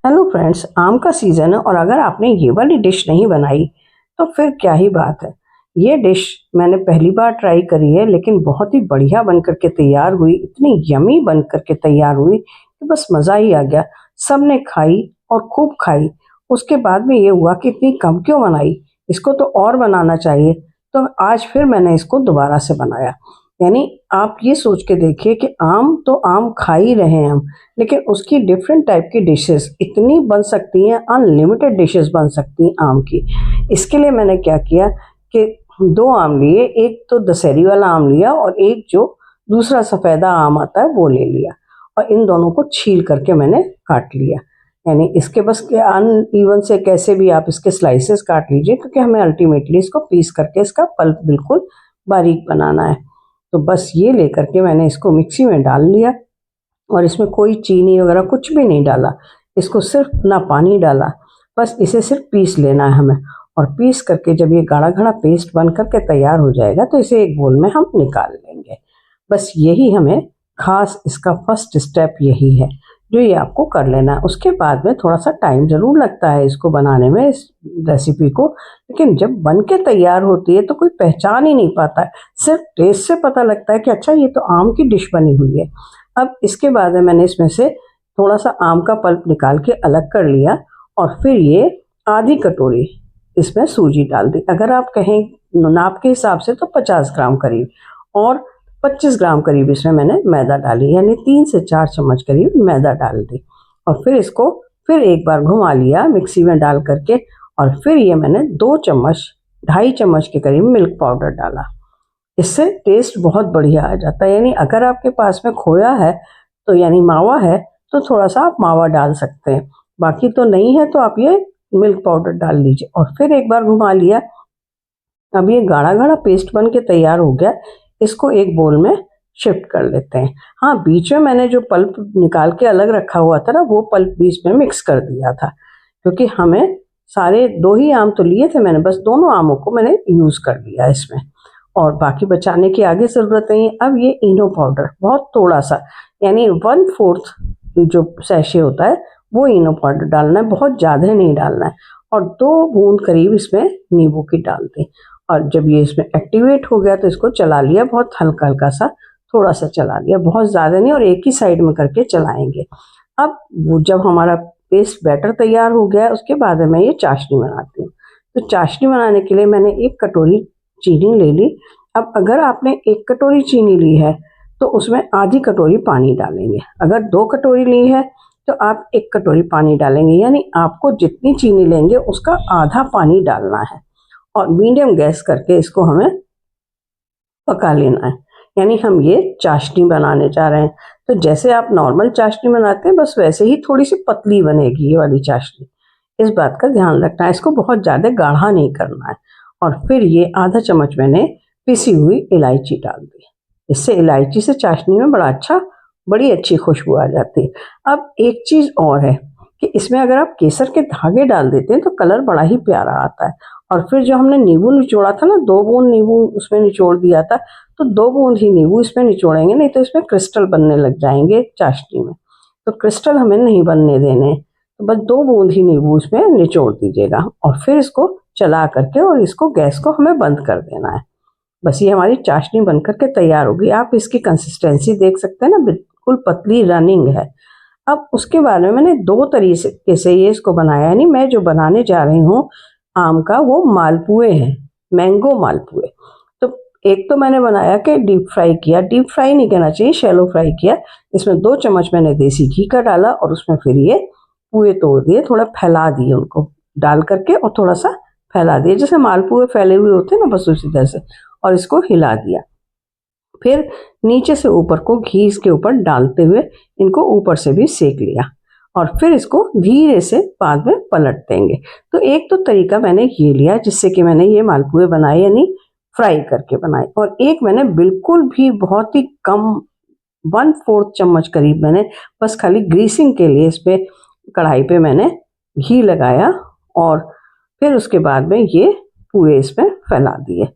Hello friends, आम का season है और अगर आपने ये वाली डिश नहीं बनाई तो फिर क्या ही बात है। ये डिश मैंने पहली बार ट्राई करी है, लेकिन बहुत ही बढ़िया बन कर के तैयार हुई, इतनी यमी बन कर के तैयार हुई कि बस मज़ा ही आ गया। सबने खाई और खूब खाई। उसके बाद में ये हुआ कि इतनी कम क्यों बनाई, इसको तो और बनाना चाहिए। तो आज फिर मैंने इसको दोबारा से बनाया। यानी आप ये सोच के देखिए कि आम तो आम खा ही रहे हैं हम, लेकिन उसकी डिफरेंट टाइप की डिशेस इतनी बन सकती हैं, अनलिमिटेड डिशेस बन सकती हैं आम की। इसके लिए मैंने क्या किया कि 2 आम लिए, एक तो दशहरी वाला आम लिया और एक जो दूसरा सफ़ेदा आम आता है वो ले लिया, और इन दोनों को छील करके मैंने काट लिया। यानी इसके बस के अनइवन से कैसे भी आप इसके स्लाइसेस काट लीजिए, क्योंकि हमें अल्टीमेटली इसको पीस करके इसका पल्प बिल्कुल बारीक बनाना है। तो बस ये लेकर के मैंने इसको मिक्सी में डाल लिया और इसमें कोई चीनी वगैरह कुछ भी नहीं डाला। इसको सिर्फ ना पानी डाला, बस इसे सिर्फ पीस लेना है हमें। और पीस करके जब ये गाढ़ा गाढ़ा पेस्ट बन करके तैयार हो जाएगा तो इसे एक बोल में हम निकाल लेंगे। बस यही हमें खास इसका फर्स्ट स्टेप यही है जो ये आपको कर लेना है। उसके बाद में थोड़ा सा टाइम ज़रूर लगता है इसको बनाने में, इस रेसिपी को, लेकिन जब बन के तैयार होती है तो कोई पहचान ही नहीं पाता है। सिर्फ टेस्ट से पता लगता है कि अच्छा ये तो आम की डिश बनी हुई है। अब इसके बाद में मैंने इसमें से थोड़ा सा आम का पल्प निकाल के अलग कर लिया और फिर ये आधी कटोरी इसमें सूजी डाल दी। अगर आप कहें नाप के हिसाब से तो 50 ग्राम करीब, और 25 ग्राम करीब इसमें मैंने मैदा डाली, यानी 3 से 4 चम्मच करीब मैदा डाल दी। और फिर इसको फिर एक बार घुमा लिया मिक्सी में डाल करके, और फिर ये मैंने 2 चम्मच 2.5 चम्मच के करीब मिल्क पाउडर डाला। इससे टेस्ट बहुत बढ़िया आ जाता है। यानी अगर आपके पास में खोया है तो यानी मावा है तो थोड़ा सा आप मावा डाल सकते हैं, बाकी तो नहीं है तो आप ये मिल्क पाउडर डाल लीजिए। और फिर एक बार घुमा लिया। अब ये गाढ़ा गाढ़ा पेस्ट बन के तैयार हो गया। इसको एक बोल में शिफ्ट कर लेते हैं। हाँ, बीच में मैंने जो पल्प निकाल के अलग रखा हुआ था ना, वो पल्प बीच में मिक्स कर दिया था, क्योंकि हमें सारे 2 ही आम तो लिए थे मैंने, बस दोनों आमों को मैंने यूज़ कर लिया इसमें, और बाकी बचाने की आगे ज़रूरत नहीं है। अब ये इनो पाउडर बहुत थोड़ा सा, यानी 1/4 जो सैशे होता है वो इनो पाउडर डालना है, बहुत ज़्यादा नहीं डालना है। और 2 बूंद करीब इसमें नींबू की डाल दें। और जब ये इसमें एक्टिवेट हो गया तो इसको चला लिया, बहुत हल्का हल्का सा थोड़ा सा चला लिया, बहुत ज़्यादा नहीं, और एक ही साइड में करके चलाएंगे। अब वो जब हमारा पेस्ट बैटर तैयार हो गया है उसके बाद मैं ये चाशनी बनाती हूँ। तो चाशनी बनाने के लिए मैंने 1 कटोरी चीनी ले ली। अब अगर आपने 1 कटोरी चीनी ली है तो उसमें आधी कटोरी पानी डालेंगे। अगर 2 कटोरी ली है तो आप 1 कटोरी पानी डालेंगे, यानी आपको जितनी चीनी लेंगे उसका आधा पानी डालना है। और मीडियम गैस करके इसको हमें पका लेना है। यानी हम ये चाशनी बनाने जा रहे हैं। तो जैसे आप नॉर्मल चाशनी बनाते हैं बस वैसे ही थोड़ी सी पतली बनेगी ये वाली चाशनी। इस बात का ध्यान रखना है, इसको बहुत ज़्यादा गाढ़ा नहीं करना है। और फिर ये आधा चम्मच मैंने पिसी हुई इलायची डाल दी। इससे इलायची से चाशनी में बड़ी अच्छी खुशबू आ जाती है। अब एक चीज़ और है कि इसमें अगर आप केसर के धागे डाल देते हैं तो कलर बड़ा ही प्यारा आता है। और फिर जो हमने नींबू निचोड़ा था ना, 2 बूंद नींबू उसमें निचोड़ दिया था, तो 2 बूंद ही नींबू इसमें निचोड़ेंगे, नहीं तो इसमें क्रिस्टल बनने लग जाएंगे चाशनी में। तो क्रिस्टल हमें नहीं बनने देने, तो बस 2 बूंद ही नींबू इसमें निचोड़ दीजिएगा। और फिर इसको चला करके और इसको गैस को हमें बंद कर देना है। बस ये हमारी चाशनी बन करके तैयार हो गई। आप इसकी कंसिस्टेंसी देख सकते हैं ना, बिल्कुल पतली रनिंग है। अब उसके बाद में मैंने 2 तरीके से ये इसको बनाया, यानी मैं जो बनाने जा रही हूँ आम का वो मालपुए हैं, मैंगो मालपुए। तो एक तो मैंने बनाया कि डीप फ्राई किया, डीप फ्राई नहीं कहना चाहिए, शैलो फ्राई किया। इसमें 2 चम्मच मैंने देसी घी का डाला और उसमें फिर ये पुए तोड़ दिए, थोड़ा फैला दिए उनको डाल करके, और थोड़ा सा फैला दिए जैसे मालपुए फैले हुए होते हैं ना, बस उसी तरह से, और इसको हिला दिया। फिर नीचे से ऊपर को घी इसके ऊपर डालते हुए इनको ऊपर से भी सेक लिया, और फिर इसको धीरे से बाद में पलट देंगे। तो एक तो तरीका मैंने ये लिया जिससे कि मैंने ये मालपुए बनाए, यानी फ्राई करके बनाए। और एक मैंने बिल्कुल भी बहुत ही कम 1/4 चम्मच करीब मैंने बस खाली ग्रीसिंग के लिए इस पे कढ़ाई पे मैंने घी लगाया, और फिर उसके बाद में ये पूरे इसमें फैला दिए।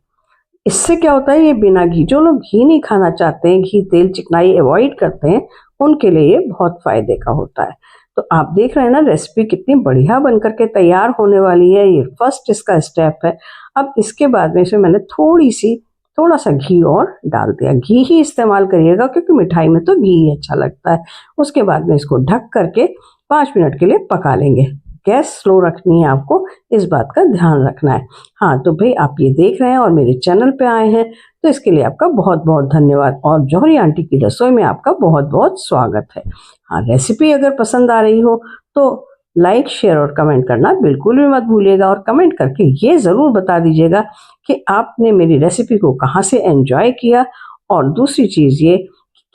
इससे क्या होता है, ये बिना घी, जो लोग घी नहीं खाना चाहते हैं, घी तेल चिकनाई अवॉइड करते हैं, उनके लिए ये बहुत फ़ायदे का होता है। तो आप देख रहे हैं ना रेसिपी कितनी बढ़िया बन करके तैयार होने वाली है। ये फर्स्ट इसका स्टेप है। अब इसके बाद में इसमें मैंने थोड़ा सा घी और डाल दिया। घी ही इस्तेमाल करिएगा क्योंकि मिठाई में तो घी ही अच्छा लगता है। उसके बाद में इसको ढक करके 5 मिनट के लिए पका लेंगे। गैस स्लो रखनी है आपको, इस बात का ध्यान रखना है। हाँ तो भाई आप ये देख रहे हैं और मेरे चैनल पे आए हैं तो इसके लिए आपका बहुत बहुत धन्यवाद और जौहरी आंटी की रसोई में आपका बहुत बहुत स्वागत है। हाँ रेसिपी अगर पसंद आ रही हो तो लाइक शेयर और कमेंट करना बिल्कुल भी मत भूलिएगा और कमेंट करके ये ज़रूर बता दीजिएगा कि आपने मेरी रेसिपी को कहाँ से एंजॉय किया। और दूसरी चीज़ ये,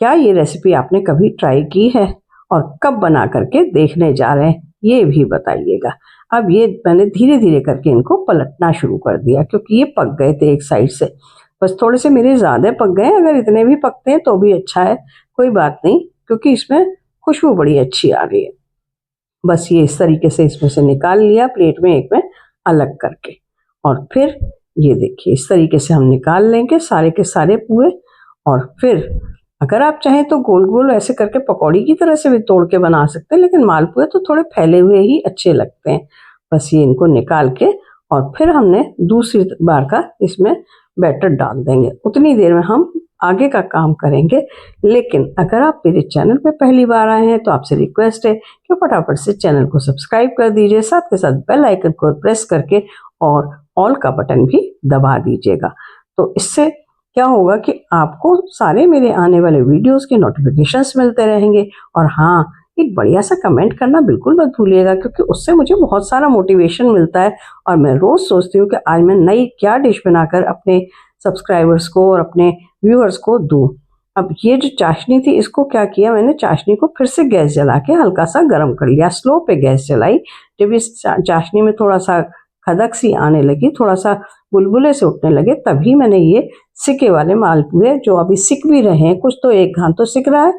क्या ये रेसिपी आपने कभी ट्राई की है और कब बना करके देखने जा रहे हैं ये भी बताइएगा। अब ये मैंने धीरे धीरे करके इनको पलटना शुरू कर दिया क्योंकि ये पक गए थे एक साइड से। बस थोड़े से मेरे ज़्यादा पक गए, अगर इतने भी पकते हैं तो भी अच्छा है, कोई बात नहीं, क्योंकि इसमें खुशबू बड़ी अच्छी आ रही है। बस ये इस तरीके से इसमें से निकाल लिया प्लेट में एक में अलग करके। और फिर ये देखिए इस तरीके से हम निकाल लेंगे सारे के सारे पुए। और फिर अगर आप चाहें तो गोल गोल ऐसे करके पकौड़ी की तरह से भी तोड़ के बना सकते हैं, लेकिन मालपुए तो थोड़े फैले हुए ही अच्छे लगते हैं। बस ये इनको निकाल के और फिर हमने दूसरी बार का इसमें बैटर डाल देंगे। उतनी देर में हम आगे का काम करेंगे। लेकिन अगर आप मेरे चैनल पे पहली बार आए हैं तो आपसे रिक्वेस्ट है कि फटाफट से चैनल को सब्सक्राइब कर दीजिए, साथ के साथ बेल आइकन को प्रेस करके और ऑल का बटन भी दबा दीजिएगा। तो इससे क्या होगा कि आपको सारे मेरे आने वाले वीडियोस के नोटिफिकेशंस मिलते रहेंगे। और हाँ, एक बढ़िया सा कमेंट करना बिल्कुल मत भूलिएगा क्योंकि उससे मुझे बहुत सारा मोटिवेशन मिलता है और मैं रोज़ सोचती हूँ कि आज मैं नई क्या डिश बनाकर अपने सब्सक्राइबर्स को और अपने व्यूअर्स को दूँ। अब ये जो चाशनी थी इसको क्या किया मैंने, चाशनी को फिर से गैस जला के हल्का सा गर्म कर लिया, स्लो पे गैस जलाई। जब इस चाशनी में थोड़ा सा खदक सी आने लगी, थोड़ा सा बुलबुले से उठने लगे, तभी मैंने ये सिके वाले मालपुए जो अभी सिक भी रहे हैं, कुछ तो एक घान तो सिक रहा है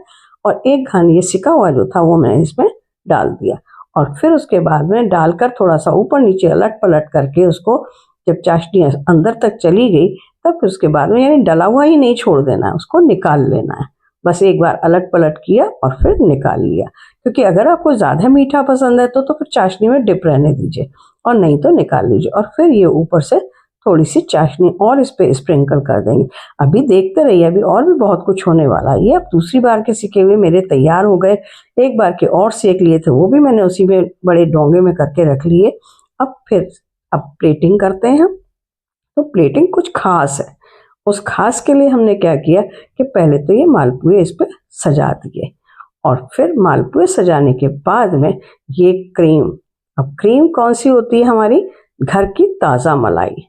और एक घान ये सिका हुआ जो था वो मैंने इसमें डाल दिया। और फिर उसके बाद में डालकर थोड़ा सा ऊपर नीचे अलट पलट करके उसको जब चाशनी अंदर तक चली गई तब फिर उसके बाद में यानी डला हुआ ही नहीं छोड़ देना है, उसको निकाल लेना है। बस एक बार अलट पलट किया और फिर निकाल लिया, क्योंकि अगर आपको ज़्यादा मीठा पसंद है तो फिर चाशनी में डिप रहने दीजिए और नहीं तो निकाल लीजिए। और फिर ये ऊपर से थोड़ी सी चाशनी और इस पे स्प्रिंकल कर देंगे। अभी देखते रहिए, अभी और भी बहुत कुछ होने वाला है। ये अब दूसरी बार के सिके हुए मेरे तैयार हो गए। एक बार के और सेक लिए थे वो भी मैंने उसी में बड़े डोंगे में करके रख लिए। अब प्लेटिंग करते हैं हम। तो प्लेटिंग कुछ खास है। उस खास के लिए हमने क्या किया कि पहले तो ये मालपुए इस पे सजा दिए और फिर मालपुए सजाने के बाद में ये क्रीम, अब क्रीम कौन सी होती है, हमारी घर की ताज़ा मलाई,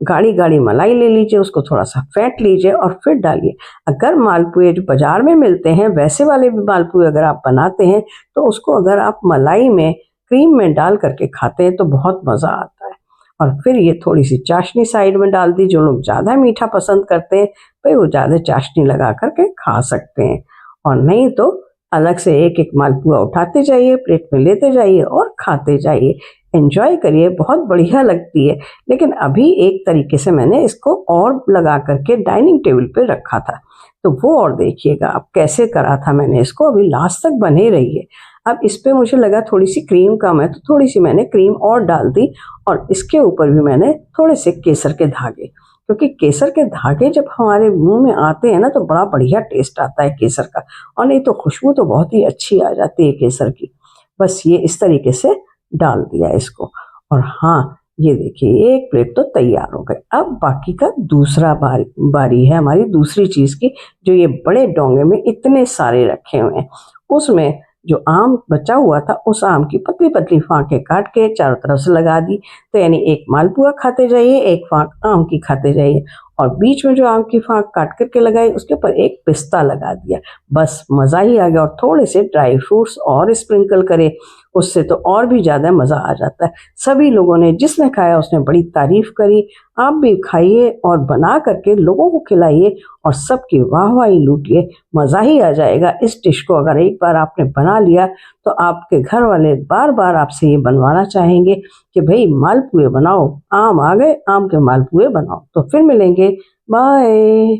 गाढ़ी गाढ़ी मलाई ले लीजिए, उसको थोड़ा सा फेंट लीजिए और फिर डालिए। अगर मालपुए जो बाजार में मिलते हैं वैसे वाले भी मालपुए अगर आप बनाते हैं तो उसको अगर आप मलाई में क्रीम में डाल करके खाते हैं तो बहुत मज़ा आता है। और फिर ये थोड़ी सी चाशनी साइड में डाल दी। जो लोग ज़्यादा मीठा पसंद करते हैं भाई वो ज़्यादा चाशनी लगा करके खा सकते हैं, और नहीं तो अलग से एक एक मालपुआ उठाते जाइए, प्लेट में लेते जाइए और खाते जाइए, एंजॉय करिए, बहुत बढ़िया लगती है। लेकिन अभी एक तरीके से मैंने इसको और लगा करके डाइनिंग टेबल पे रखा था, तो वो और देखिएगा अब कैसे करा था मैंने इसको, अभी लास्ट तक बने रहिए। अब इस पे मुझे लगा थोड़ी सी क्रीम कम है तो थोड़ी सी मैंने क्रीम और डाल दी और इसके ऊपर भी मैंने थोड़े से केसर के धागे, क्योंकि केसर के धागे जब हमारे मुंह में आते हैं ना तो बड़ा बढ़िया टेस्ट आता है केसर का, और नहीं तो खुशबू तो बहुत ही अच्छी आ जाती है केसर की। बस ये इस तरीके से डाल दिया इसको। और हाँ ये देखिए एक प्लेट तो तैयार हो गई। अब बाकी का दूसरा बारी है हमारी दूसरी चीज़ की, जो ये बड़े डोंगे में इतने सारे रखे हुए हैं। उसमें जो आम बचा हुआ था उस आम की पतली पतली फांके काट के चारों तरफ से लगा दी। तो यानी एक मालपुआ खाते जाइए, एक फांक आम की खाते जाइए, और बीच में जो आम की फांक काट करके लगाई उसके ऊपर एक पिस्ता लगा दिया। बस मज़ा ही आ गया। और थोड़े से ड्राई फ्रूट्स और स्प्रिंकल करे, उससे तो और भी ज़्यादा मज़ा आ जाता है। सभी लोगों ने, जिसने खाया उसने बड़ी तारीफ़ करी। आप भी खाइए और बना करके लोगों को खिलाइए और सबकी वाहवाही लूटिए, मज़ा ही आ जाएगा। इस डिश को अगर एक बार आपने बना लिया तो आपके घर वाले बार बार आपसे ये बनवाना चाहेंगे कि भाई मालपुए बनाओ, आम आ गए, आम के मालपुए बनाओ। तो फिर मिलेंगे, बाय।